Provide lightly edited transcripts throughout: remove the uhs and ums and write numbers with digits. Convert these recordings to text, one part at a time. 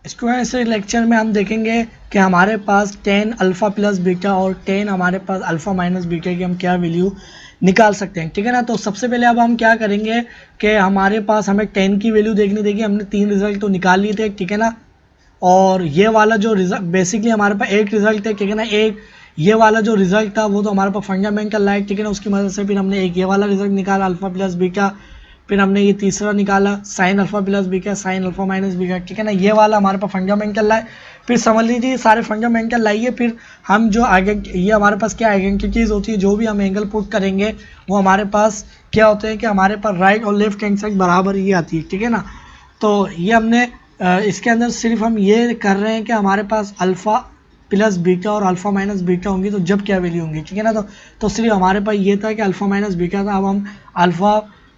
Students इस lecture में हम देखेंगे कि हमारे पास tan अल्फ़ा प्लस बीटा और tan हमारे पास अल्फ़ा माइनस बीटा की हम क्या वैल्यू निकाल सकते हैं, ठीक है ना। तो सबसे पहले अब हम क्या करेंगे कि हमारे पास हमें tan की वैल्यू देखनी देगी। हमने 3 रिजल्ट तो निकाल लिए थे, ठीक है ना। और ये वाला जो रिजल्ट बेसिकली हमारे पास एक रिजल्ट है, ठीक है ना। एक ये वाला जो रिजल्ट था वो तो हमारे पास फंडामेंटल लाइक, ठीक है ना। उसकी मदद से फिर हमने एक ये वाला रिजल्ट निकाला अल्फ़ा प्लस बीटा, फिर हमने ये तीसरा निकाला sine alpha plus beta sine alpha minus beta, ठीक है ना। ये वाला हमारे पास फंडामेंटल लाए। फिर समझ लीजिए सारे फंडामेंटल लाइए, फिर हम जो ये हमारे पास क्या आइडेंटिटीज होती है, जो भी हम एंगल पुट करेंगे वो हमारे पास क्या होते हैं कि हमारे पास राइट और लेफ्ट हैंड साइड बराबर ये आती है, ठीक है ना। तो ये हमने इसके अंदर सिर्फ हम ये कर रहे हैं कि हमारे पास अल्फ़ा प्लस बीटा और अल्फ़ा माइनस बीटा होंगी तो जब क्या वैल्यू होंगी, ठीक है ना। तो सिर्फ हमारे पास ये था कि अल्फ़ा माइनस बीटा था। अब हम अल्फ़ा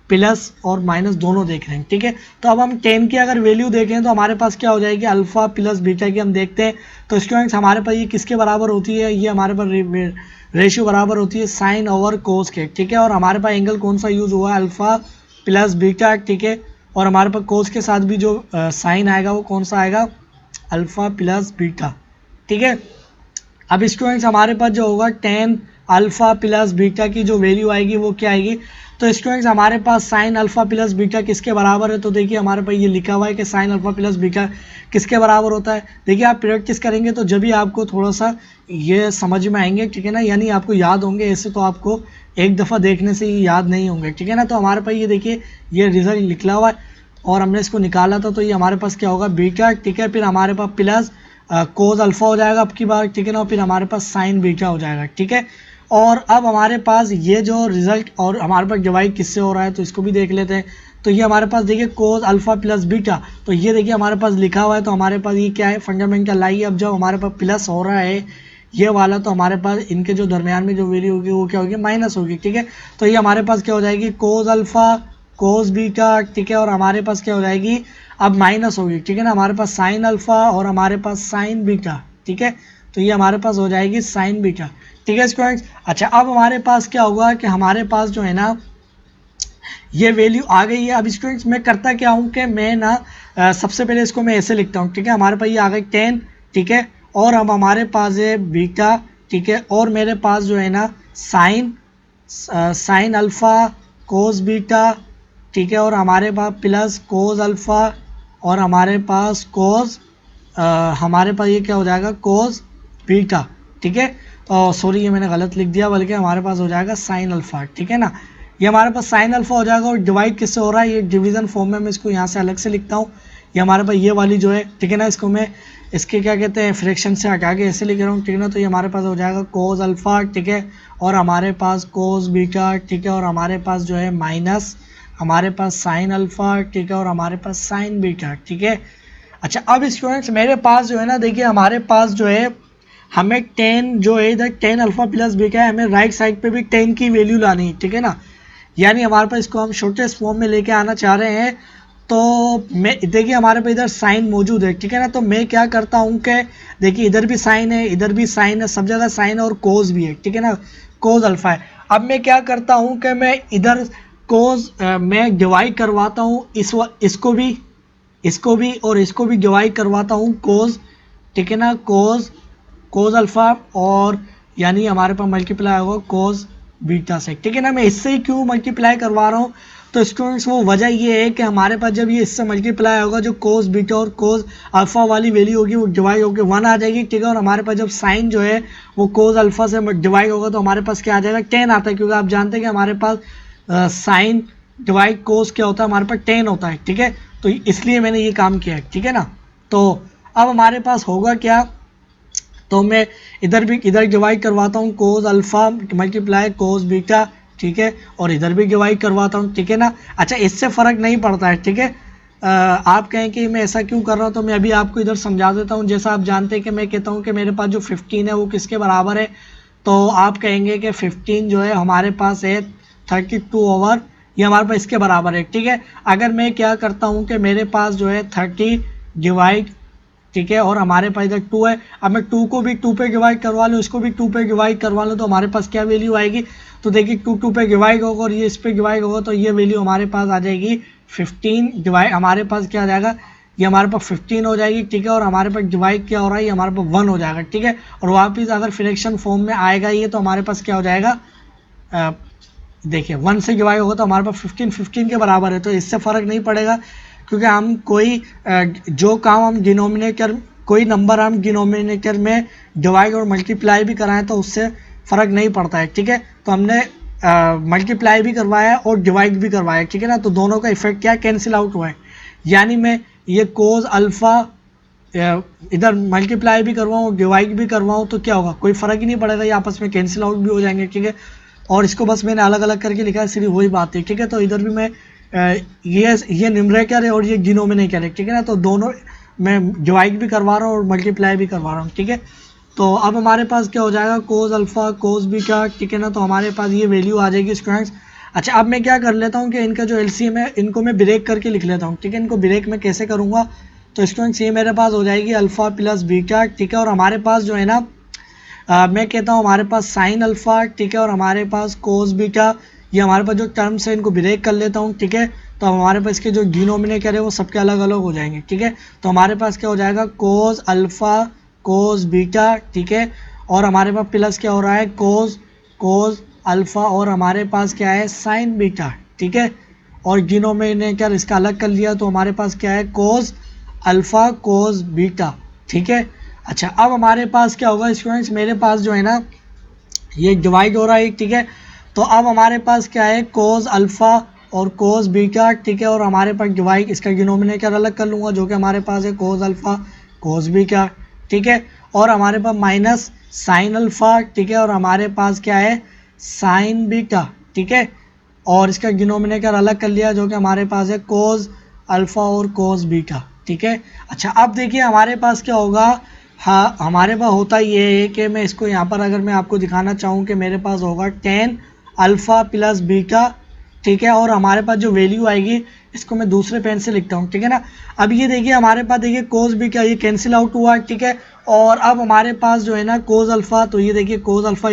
प्लस और माइनस दोनों देख रहे हैं, ठीक है। तो अब हम tan की अगर वैल्यू देखें तो हमारे पास क्या हो जाएगी, अल्फ़ा प्लस बीटा की हम देखते हैं। तो स्टूडेंट्स हमारे पास ये किसके बराबर होती है, ये हमारे पास रेशियो बराबर होती है साइन ओवर कोस के, ठीक है। और हमारे पास एंगल कौन सा यूज़ हुआ है, अल्फ़ा प्लस बीटा, ठीक है। और हमारे पास कोस के साथ भी जो साइन आएगा वो कौन सा आएगा, अल्फ़ा प्लस बीटा, ठीक है। अब स्टूडेंट्स हमारे पास जो होगा tan अल्फ़ा प्लस बीटा की जो वैल्यू आएगी वो क्या आएगी। तो स्टूडेंट्स हमारे पास साइन अल्फ़ा प्लस बीटा किसके बराबर है, तो देखिए हमारे पास ये लिखा हुआ है कि साइन अल्फ़ा प्लस बीटा किसके बराबर होता है। देखिए आप प्रैक्टिस करेंगे तो जब भी आपको थोड़ा सा ये समझ में आएंगे, ठीक है ना, यानी आपको याद होंगे। ऐसे तो आपको एक दफ़ा देखने से ही याद नहीं होंगे, ठीक है ना। तो हमारे पास ये देखिए ये रिजल्ट लिखा हुआ है और हमने इसको निकाला था। तो ये हमारे पास क्या होगा बीटा, ठीक है। फिर हमारे पास प्लस कोज अल्फ़ा हो जाएगा अब की बार, ठीक है ना। फिर हमारे पास साइन बीटा हो जाएगा, ठीक है। और अब हमारे पास ये जो रिजल्ट और हमारे पास डिवाइड किससे हो रहा है तो इसको भी देख लेते हैं। तो ये हमारे पास देखिए कोज अल्फ़ा प्लस बीटा, तो ये देखिए हमारे पास लिखा हुआ है। तो हमारे पास ये क्या है, फंडामेंटल आई। अब जब हमारे पास प्लस हो रहा है ये वाला तो हमारे पास इनके जो दरमियान में जो वैल्यू होगी वो क्या होगी, माइनस होगी, ठीक है। तो ये हमारे पास क्या हो जाएगी, कोज अल्फ़ा कोस बीटा, ठीक है। और हमारे पास क्या हो जाएगी अब माइनस होगी, ठीक है ना। हमारे पास साइन अल्फ़ा और हमारे पास साइन बीटा, ठीक है। तो ये हमारे पास हो जाएगी साइन बीटा, ठीक है स्टूडेंट्स। अच्छा अब हमारे पास क्या होगा कि हमारे पास जो है ना ये वैल्यू आ गई है। अब स्टूडेंट्स मैं करता क्या हूँ कि मैं ना सबसे पहले इसको मैं ऐसे लिखता हूँ, ठीक है। हमारे पास ये आ गई 10, ठीक है। और अब हमारे पास है बीटा, ठीक है। और मेरे पास जो है ना साइन अल्फ़ा कोस बीटा, ठीक है। और हमारे पास प्लस कोस अल्फ़ा और हमारे पास हमारे पास ये क्या हो जाएगा कोस बीटा, ठीक है। तो सॉरी ये मैंने गलत लिख दिया, बल्कि हमारे पास हो जाएगा साइन अल्फ़ा, ठीक है ना। ये हमारे पास साइन अल्फ़ा हो जाएगा। और डिवाइड किससे हो रहा है, ये डिवीज़न फॉर्म में मैं इसको यहाँ से अलग से लिखता हूँ। ये हमारे पास ये वाली जो है, ठीक है ना, इसको मैं इसके क्या कहते हैं फ्रैक्शन से हटा के ऐसे लिख रहा हूँ, ठीक है ना। तो ये हमारे पास हो जाएगा कोस अल्फ़ा, ठीक है। और हमारे पास कोस बीटा, ठीक है। और हमारे पास जो है माइनस हमारे पास साइन अल्फ़ा, ठीक है। और हमारे पास साइन बीटा, ठीक है। अच्छा अब स्टूडेंट्स मेरे पास जो है ना देखिए हमारे पास जो है हमें 10 जो है इधर 10 अल्फ़ा प्लस बीटा है, हमें राइट साइड पे भी 10 की वैल्यू लानी है, ठीक है ना। यानी हमारे पास इसको हम शॉर्टेस्ट फॉर्म में लेके आना चाह रहे हैं। तो मैं देखिए हमारे पास इधर साइन मौजूद है, ठीक है ना। तो मैं क्या करता हूँ कि देखिए इधर भी साइन है, इधर भी साइन है, सब जगह साइन और कोस भी है, ठीक है ना। कोस अल्फ़ा है। अब मैं क्या करता हूँ कि मैं इधर कोस मैं डिवाइड करवाता हूँ इसको भी और इसको भी डिवाइड करवाता हूँ कोस, ठीक है ना। कोस अल्फ़ा और यानी हमारे पास मल्टीप्लाई होगा कोस बीटा से, ठीक है ना। मैं इससे ही क्यों मल्टीप्लाई करवा रहा हूँ, तो स्टूडेंट्स वो वजह ये है कि हमारे पास जब ये इससे मल्टीप्लाई होगा जो कोस बीटा और कोस अल्फ़ा वाली वैल्यू होगी वो डिवाइड होकर 1 आ जाएगी, ठीक है। और हमारे पास जब साइन जो है वो कोस अल्फ़ा से डिवाइड होगा तो हमारे पास क्या आ जाएगा 10 आता है, क्योंकि आप जानते हैं कि हमारे पास साइन डिवाइड कोस क्या होता है, हमारे पास 10 होता है, ठीक है। तो इसलिए मैंने ये काम किया है, ठीक है ना। तो अब हमारे पास होगा क्या, तो मैं इधर डिवाइड करवाता हूँ cos alpha multiply cos beta, ठीक है। और इधर भी डिवाइड करवाता हूँ, ठीक है ना। अच्छा इससे फ़र्क नहीं पड़ता है, ठीक है। आप कहें कि मैं ऐसा क्यों कर रहा हूँ, तो मैं अभी आपको इधर समझा देता हूँ। जैसा आप जानते हैं कि मैं कहता हूँ कि मेरे पास जो 15 है वो किसके बराबर है, तो आप कहेंगे कि 15 जो है हमारे पास है 32 ओवर, ये हमारे पास इसके बराबर है, ठीक है। अगर मैं क्या करता हूँ कि मेरे पास जो है 30 डिवाइड, ठीक है। और हमारे पास इधर 2 है। अब मैं 2 को भी 2 पे डिवाइड करवा लूँ, इसको भी 2 पे डिवाइड करवा लूँ, तो हमारे पास क्या वैल्यू आएगी, तो देखिए 2 पे डिवाइड होगा और ये इस पे डिवाइड होगा तो ये वैल्यू हमारे पास आ जाएगी 15 डिवाइड, हमारे पास क्या आ जाएगा, ये हमारे पास 15 हो जाएगी, ठीक है। और हमारे पास डिवाइड क्या हो रहा है, ये हमारे पास 1 हो जाएगा, ठीक है। और वापस अगर फ्रैक्शन फॉर्म में आएगा ये, तो हमारे पास क्या हो जाएगा, देखिए 1 से डिवाइड होगा तो हमारे पास 15 के बराबर है, तो इससे फ़र्क नहीं पड़ेगा, क्योंकि हम जो काम हम डिनोमिनेटर, कोई नंबर हम डिनोमिनेटर में डिवाइड और मल्टीप्लाई भी कराएं तो उससे फ़र्क नहीं पड़ता है, ठीक है। तो हमने मल्टीप्लाई भी करवाया और डिवाइड भी करवाया, ठीक है ना। तो दोनों का इफेक्ट क्या है, कैंसिल आउट हुआ है। यानी मैं ये कोस अल्फ़ा इधर मल्टीप्लाई भी करवाऊँ डिवाइड भी करवाऊँ तो क्या होगा, कोई फ़र्क ही नहीं पड़ेगा, ये आपस में कैंसिल आउट भी हो जाएंगे, ठीक है। और इसको बस मैंने अलग अलग करके लिखा है, सिर्फ वही बात है, ठीक है। तो इधर भी मैं ये न्यूमरेटर है और ये डिनोमिनेटर है, ठीक है ना। तो दोनों मैं डिवाइड भी करवा रहा हूँ और मल्टीप्लाई भी करवा रहा हूँ, ठीक है। तो अब हमारे पास क्या हो जाएगा, कोस अल्फ़ा कोस बीटा, ठीक है ना। तो हमारे पास ये वैल्यू आ जाएगी स्टूडेंट्स। अच्छा, अब मैं क्या कर लेता हूँ कि इनका जो एलसीएम है इनको मैं ब्रेक करके लिख लेता हूँ, ठीक है। इनको ब्रेक में कैसे करूँगा, तो स्टूडेंट्स ये मेरे पास हो जाएगी अल्फ़ा प्लस बीटा, ठीक है। और हमारे पास जो है ना मैं कहता हूँ हमारे पास साइन अल्फ़ा, ठीक है। और हमारे पास कोस बीटा, ये हमारे पास जो टर्म्स है इनको ब्रेक कर लेता हूँ, ठीक है। तो हमारे पास इसके जो डिनोमिनेटर है वो सबके अलग अलग हो जाएंगे, ठीक है। तो हमारे पास क्या हो जाएगा, कोस अल्फ़ा कोस बीटा, ठीक है। और हमारे पास प्लस क्या हो रहा है, कोस अल्फ़ा, और हमारे पास क्या है, साइन बीटा, ठीक है। और डिनोमिनेटर इसका अलग कर लिया तो हमारे पास क्या है, कोस अल्फ़ा कोस बीटा, ठीक है। अच्छा, अब हमारे पास क्या होगा स्टूडेंट्स, मेरे पास जो है ना ये डिवाइड हो रहा है, ठीक है। तो अब हमारे पास क्या है, कोस अल्फ़ा और कोस बीटा, ठीक है। और हमारे पास डिवाइड, इसका डिनोमिनेटर अलग कर लूँगा जो कि हमारे पास है कोस अल्फ़ा कोस बीटा, ठीक है। और हमारे पास माइनस साइन अल्फ़ा, ठीक है। और हमारे पास क्या है, साइन बीटा, ठीक है। और इसका डिनोमिनेटर अलग कर लिया जो कि हमारे पास है कोस अल्फ़ा और कोस बीटा, ठीक है। अच्छा, अब देखिए हमारे पास क्या होगा, हाँ हमारे पास होता ये है कि मैं इसको यहाँ पर अगर मैं आपको दिखाना चाहूँ कि मेरे पास होगा टेन अल्फ़ा प्लस बीटा, ठीक है। और हमारे पास जो वैल्यू आएगी इसको मैं दूसरे पेन से लिखता हूँ, ठीक है ना। अब ये देखिए हमारे पास देखिए कोस बीटा ये कैंसिल आउट हुआ, ठीक है। और अब हमारे पास जो है ना कोस अल्फ़ा, तो ये देखिए कोस अल्फ़ा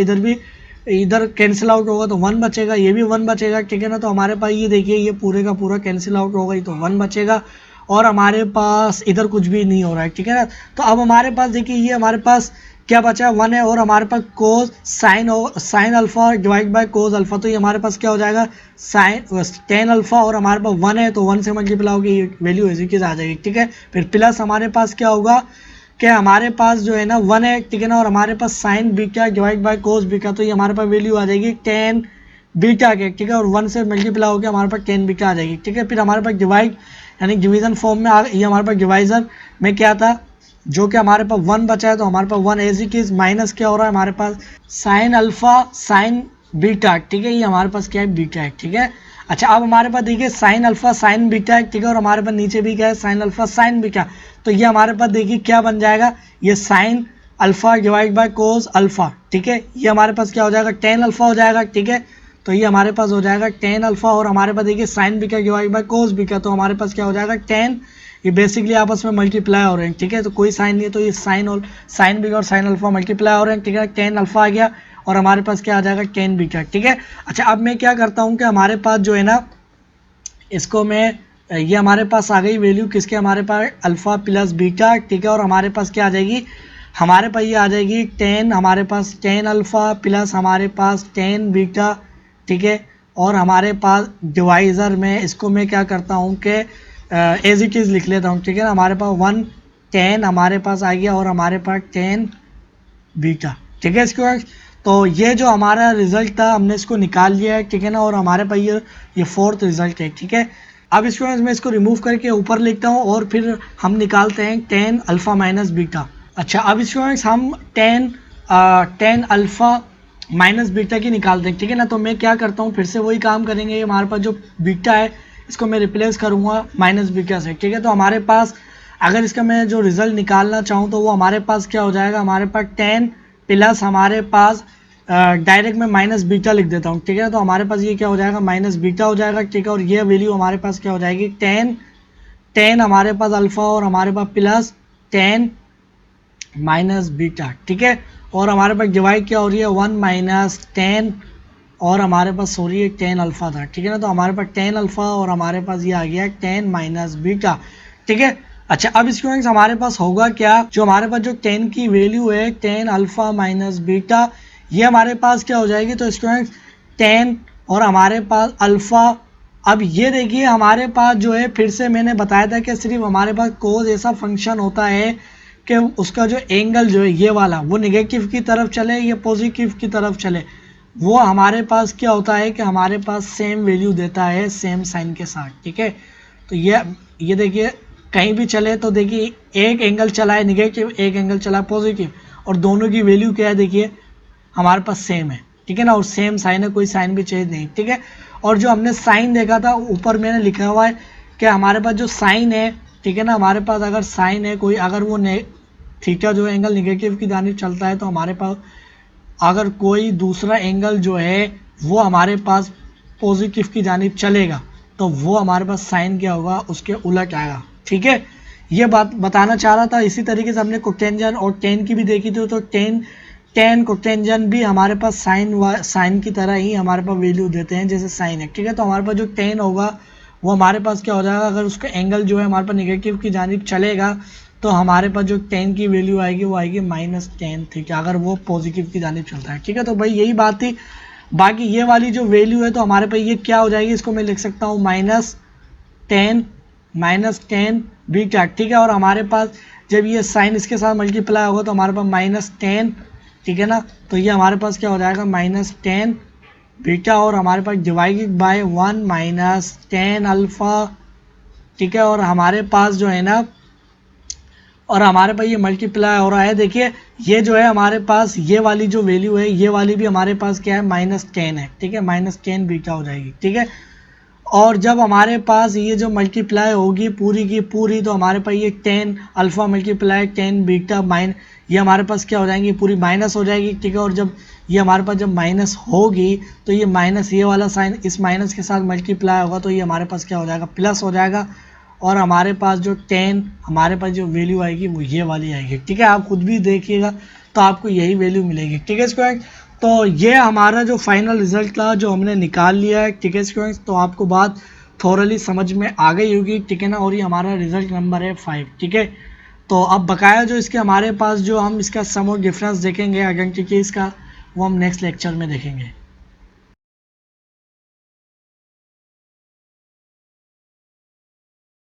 इधर कैंसिल आउट होगा तो 1 बचेगा, ये भी 1 बचेगा, ठीक है ना। तो हमारे पास ये देखिए ये पूरे का पूरा कैंसिल आउट होगा, ये तो 1 बचेगा। और हमारे पास इधर कुछ भी नहीं हो रहा है, ठीक है ना। तो अब हमारे पास देखिए ये हमारे पास क्या बचा, 1 है। और हमारे पास cos sine alpha divide by cos alpha, तो ये हमारे पास क्या हो जाएगा, साइन टेन अल्फ़ा, और हमारे पास 1 है तो 1 से मल्टीप्लाई होगी, ये वैल्यू ऐसी की आ जाएगी, ठीक है। फिर प्लस हमारे पास क्या होगा कि हमारे पास जो है ना 1 है, ठीक है ना। और हमारे पास sine beta divide by cos beta, तो ये हमारे पास वैल्यू आ जाएगी टेन बीटा के, ठीक है। और 1 से मल्टीप्लाई होकर हमारे पास टेन बीटा आ जाएगी, ठीक है। फिर हमारे पास डिवाइड यानी डिवीजन फॉर्म में ये हमारे पास डिवाइजर में क्या था, जो कि हमारे पास 1 बचा है, तो हमारे पास 1 एज इट इज माइनस क्या हो रहा है हमारे पास साइन अल्फ़ा साइन बीटा, ठीक है। ये हमारे पास क्या है, बीटा है, ठीक है। अच्छा, अब हमारे पास देखिए साइन अल्फ़ा साइन बीटा है, ठीक है। और हमारे पास नीचे भी क्या है, साइन अल्फ़ा साइन बीटा, तो ये हमारे पास देखिए क्या बन जाएगा, ये sign alpha divide by cos alpha, ठीक है। ये हमारे पास क्या हो जाएगा, टेन अल्फ़ा हो जाएगा, ठीक है। तो ये हमारे पास हो जाएगा टेन अल्फ़ा, और हमारे पास देखिए sign beta divide by cos beta, तो हमारे पास क्या हो जाएगा टेन, ये बेसिकली आपस में मल्टीप्लाई हो रहे हैं, ठीक है। तो कोई साइन नहीं है, तो ये साइन बीटा और साइन अल्फ़ा मल्टीप्लाई हो रहे हैं, ठीक है। टेन अल्फ़ा आ गया और हमारे पास क्या आ जाएगा, टेन बीटा, ठीक है। अच्छा, अब मैं क्या करता हूँ कि हमारे पास जो है ना इसको मैं ये हमारे पास आ गई वैल्यू किसके, हमारे पास अल्फ़ा प्लस बीटा, ठीक है। और हमारे पास क्या आ जाएगी, हमारे पास ये आ जाएगी टेन, हमारे पास टेन अल्फ़ा प्लस हमारे पास टेन बीटा, ठीक है। और हमारे पास डिवाइज़र में इसको मैं क्या करता हूँ कि एज इट इज़ लिख लेता हूँ, ठीक है ना। हमारे पास 1 10 हमारे पास आ गया और हमारे पास 10 बीटा, ठीक है स्टूडेंट्स। तो ये जो हमारा रिजल्ट था हमने इसको निकाल लिया है, ठीक है ना। और हमारे पास ये फोर्थ रिजल्ट है, ठीक है। अब स्टूडेंट्स मैं इसको रिमूव करके ऊपर लिखता हूँ और फिर हम निकालते हैं टेन अल्फ़ा माइनस बीटा। अच्छा, अब स्टूडेंट्स हम टेन अल्फ़ा माइनस बीटा की निकालते हैं, ठीक है ना। तो मैं क्या करता हूँ, फिर से वही काम करेंगे, हमारे पास जो बीटा है इसको मैं रिप्लेस करूँगा माइनस बीटा से, ठीक है। तो हमारे पास अगर इसका मैं जो रिज़ल्ट निकालना चाहूँ तो वो हमारे पास क्या हो जाएगा, हमारे पास टेन प्लस हमारे पास डायरेक्ट मैं माइनस बीटा लिख देता हूँ, ठीक है। तो हमारे पास ये क्या हो जाएगा, माइनस बीटा हो जाएगा, ठीक है। और ये वैल्यू हमारे पास क्या हो जाएगी, टेन हमारे पास अल्फ़ा और हमारे पास प्लस टेन माइनस बीटा, ठीक है। और हमारे पास डिवाइड क्या हो रही है, 1 माइनस टेन, और हमारे पास हो रही है टेन अल्फ़ा था, ठीक है ना। तो हमारे पास टेन अल्फ़ा और हमारे पास ये आ गया टेन माइनस बीटा, ठीक है। अच्छा, अब स्टूडेंट्स हमारे पास होगा क्या, जो हमारे पास जो 10 की वैल्यू है 10 अल्फा माइनस बीटा, ये हमारे पास क्या हो जाएगी, तो स्टूडेंट्स 10 और हमारे पास अल्फा। अब ये देखिए हमारे पास जो है, फिर से मैंने बताया था कि सिर्फ हमारे पास कोस ऐसा फंक्शन होता है कि उसका जो एंगल जो है ये वाला वो निगेटिव की तरफ चले या पॉजिटिव की तरफ चले, वो हमारे पास क्या होता है कि हमारे पास सेम वैल्यू देता है सेम साइन के साथ। ठीक है, तो ये देखिए कहीं भी चले तो देखिए एक एंगल चला है निगेटिव, एक एंगल चला है पॉजिटिव, और दोनों की वैल्यू क्या है देखिए हमारे पास सेम है। ठीक है ना, और सेम साइन है, कोई साइन भी चेंज नहीं। ठीक है, और जो हमने साइन देखा था ऊपर मैंने लिखा हुआ है कि हमारे पास जो साइन है, ठीक है ना, हमारे पास अगर साइन है कोई, अगर वो थीटा जो एंगल निगेटिव की जानिब चलता है, तो हमारे पास अगर कोई दूसरा एंगल जो है वो हमारे पास पॉजिटिव की जानिब चलेगा, तो वो हमारे पास साइन क्या होगा, उसके उलट आएगा। ठीक है, ये बात बताना चाह रहा था। इसी तरीके से हमने कोटेंजन और टेन की भी देखी थी, तो टेन कोटेंजन भी हमारे पास साइन की तरह ही हमारे पास वैल्यू देते हैं जैसे साइन है। ठीक है, तो हमारे पास जो टेन होगा वो हमारे पास क्या हो जाएगा, अगर उसका एंगल जो है हमारे पास निगेटिव की जानिब चलेगा, तो हमारे पास जो 10 की वैल्यू आएगी वो आएगी -10। ठीक है, अगर वो पॉजिटिव की जानिब चलता है। ठीक है, तो भाई यही बात थी। बाकी ये वाली जो वैल्यू है तो हमारे पास ये क्या हो जाएगी, इसको मैं लिख सकता हूँ -10 बीटा। ठीक है, और हमारे पास जब ये साइन इसके साथ मल्टीप्लाई होगा तो हमारे पास -10, ठीक है ना, तो ये हमारे पास क्या हो जाएगा -10 बीटा, और हमारे पास डिवाइडेड बाय 1 -10 अल्फा। ठीक है, और हमारे पास जो है ना, और हमारे पास ये मल्टीप्लाई हो रहा है। देखिए ये जो है हमारे पास ये वाली जो वैल्यू है ये वाली भी हमारे पास क्या है -10 है। ठीक है, -10 बीटा हो जाएगी। ठीक है, और जब हमारे पास ये जो मल्टीप्लाई होगी पूरी की पूरी, तो हमारे पास ये 10 अल्फा मल्टीप्लाई 10 बीटा ये हमारे पास क्या हो जाएंगी, पूरी माइनस हो जाएगी। ठीक है, और जब ये हमारे पास जब माइनस होगी तो ये माइनस, ये वाला साइन इस माइनस के साथ मल्टीप्लाई होगा, तो ये हमारे पास क्या हो जाएगा, प्लस हो जाएगा, और हमारे पास जो 10 हमारे पास जो वैल्यू आएगी वो ये वाली आएगी। ठीक है, आप खुद भी देखिएगा तो आपको यही वैल्यू मिलेगी। ठीक है स्टूडेंट, तो ये हमारा जो फाइनल रिजल्ट था जो हमने निकाल लिया है। ठीक है स्टूडेंट्स, तो आपको बात थोरली समझ में आ गई होगी। ठीक है ना, और ये हमारा रिजल्ट नंबर है 5। ठीक है, तो अब बकाया जो इसके हमारे पास जो हम इसका सम और डिफरेंस देखेंगे आइडेंटिटीज का, वो हम नेक्स्ट लेक्चर में देखेंगे।